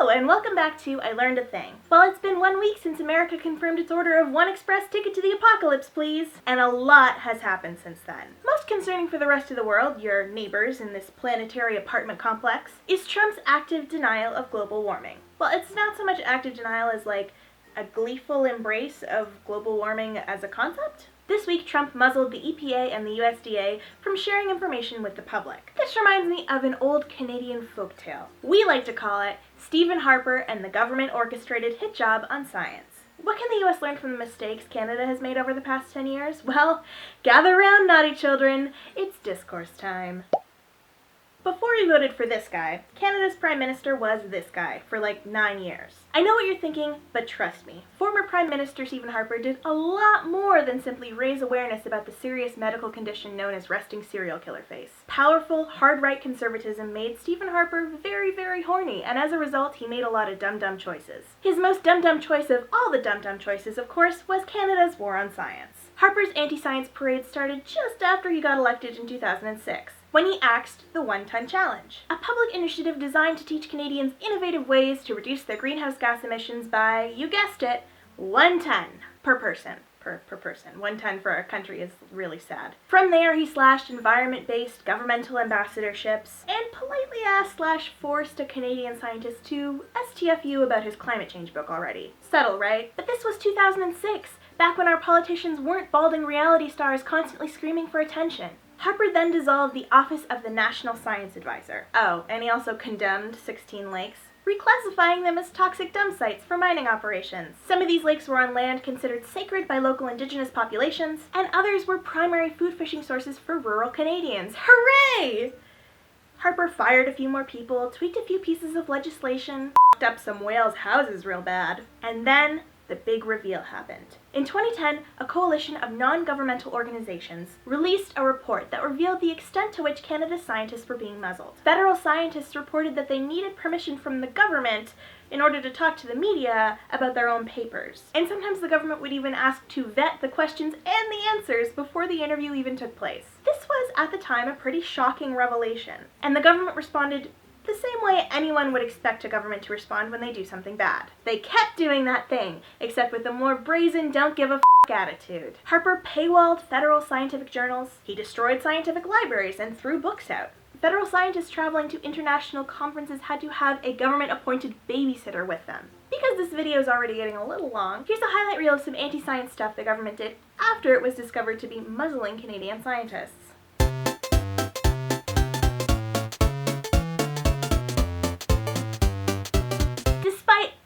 Hello, and welcome back to I Learned a Thing. Well, it's been 1 week since America confirmed its order of one express ticket to the apocalypse, please. And a lot has happened since then. Most concerning for the rest of the world, your neighbors in this planetary apartment complex, is Trump's active denial of global warming. Well, it's not so much active denial as like a gleeful embrace of global warming as a concept. This week, Trump muzzled the EPA and the USDA from sharing information with the public. This reminds me of an old Canadian folktale. We like to call it Stephen Harper and the government-orchestrated hit job on science. What can the US learn from the mistakes Canada has made over the past 10 years? Well, gather round, naughty children. It's discourse time. Before we voted for this guy, Canada's Prime Minister was this guy for like 9 years. I know what you're thinking, but trust me, former Prime Minister Stephen Harper did a lot more than simply raise awareness about the serious medical condition known as resting serial killer face. Powerful, hard-right conservatism made Stephen Harper very, very horny, and as a result, he made a lot of dumb choices. His most dumb choice of all the dumb choices, of course, was Canada's war on science. Harper's anti-science parade started just after he got elected in 2006. When he axed the 1 ton challenge, a public initiative designed to teach Canadians innovative ways to reduce their greenhouse gas emissions by, you guessed it, 1 ton per person. Per person. 1 ton for our country is really sad. From there, he slashed environment-based governmental ambassadorships and politely asked/forced a Canadian scientist to STFU about his climate change book already. Subtle, right? But this was 2006, back when our politicians weren't balding reality stars constantly screaming for attention. Harper then dissolved the Office of the National Science Advisor. Oh, and he also condemned 16 lakes, reclassifying them as toxic dump sites for mining operations. Some of these lakes were on land considered sacred by local indigenous populations, and others were primary food fishing sources for rural Canadians. Hooray! Harper fired a few more people, tweaked a few pieces of legislation, f***ed up some whales' houses real bad, and then the big reveal happened. In 2010, a coalition of non-governmental organizations released a report that revealed the extent to which Canada's scientists were being muzzled. Federal scientists reported that they needed permission from the government in order to talk to the media about their own papers. And sometimes the government would even ask to vet the questions and the answers before the interview even took place. This was, at the time, a pretty shocking revelation. And the government responded the same way anyone would expect a government to respond when they do something bad. They kept doing that thing, except with a more brazen, don't give a f*** attitude. Harper paywalled federal scientific journals, he destroyed scientific libraries and threw books out. Federal scientists traveling to international conferences had to have a government-appointed babysitter with them. Because this video is already getting a little long, here's a highlight reel of some anti-science stuff the government did after it was discovered to be muzzling Canadian scientists.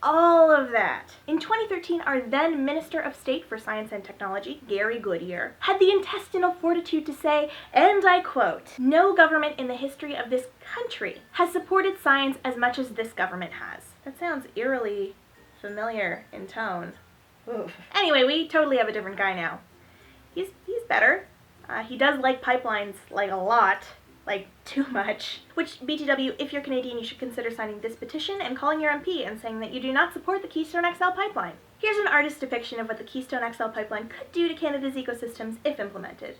All of that. In 2013, our then Minister of State for Science and Technology, Gary Goodyear, had the intestinal fortitude to say, and I quote, "No government in the history of this country has supported science as much as this government has." That sounds eerily familiar in tone. Oof. Anyway, we totally have a different guy now. He's better. He does like pipelines, like a lot. Like, too much. Which, BTW, if you're Canadian, you should consider signing this petition and calling your MP and saying that you do not support the Keystone XL pipeline. Here's an artist's depiction of what the Keystone XL pipeline could do to Canada's ecosystems if implemented.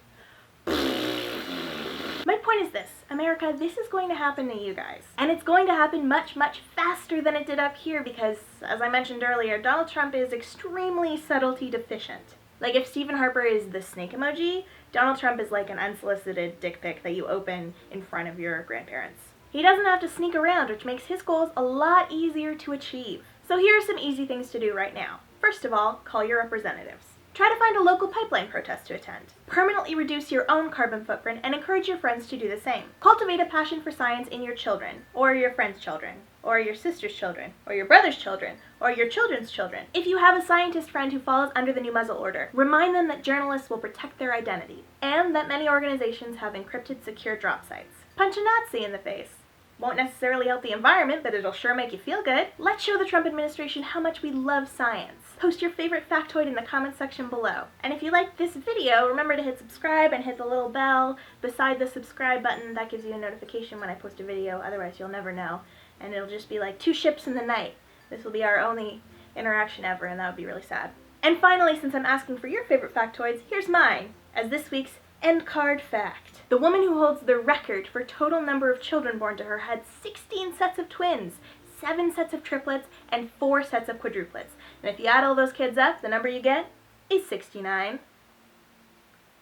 My point is this, America, this is going to happen to you guys. And it's going to happen much faster than it did up here because, as I mentioned earlier, Donald Trump is extremely subtlety deficient. Like, if Stephen Harper is the snake emoji, Donald Trump is like an unsolicited dick pic that you open in front of your grandparents. He doesn't have to sneak around, which makes his goals a lot easier to achieve. So here are some easy things to do right now. First of all, call your representatives. Try to find a local pipeline protest to attend. Permanently reduce your own carbon footprint and encourage your friends to do the same. Cultivate a passion for science in your children, or your friends' children, or your sister's children, or your brother's children, or your children's children. If you have a scientist friend who falls under the new muzzle order, remind them that journalists will protect their identity, and that many organizations have encrypted secure drop sites. Punch a Nazi in the face. Won't necessarily help the environment, but it'll sure make you feel good. Let's show the Trump administration how much we love science. Post your favorite factoid in the comment section below. And if you liked this video, remember to hit subscribe and hit the little bell beside the subscribe button. That gives you a notification when I post a video, otherwise you'll never know. And it'll just be like 2 ships in the night. This will be our only interaction ever, and that would be really sad. And finally, since I'm asking for your favorite factoids, here's mine, as this week's end card fact. The woman who holds the record for total number of children born to her had 16 sets of twins. 7 sets of triplets, and 4 sets of quadruplets. And if you add all those kids up, the number you get is 69.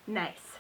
Nice.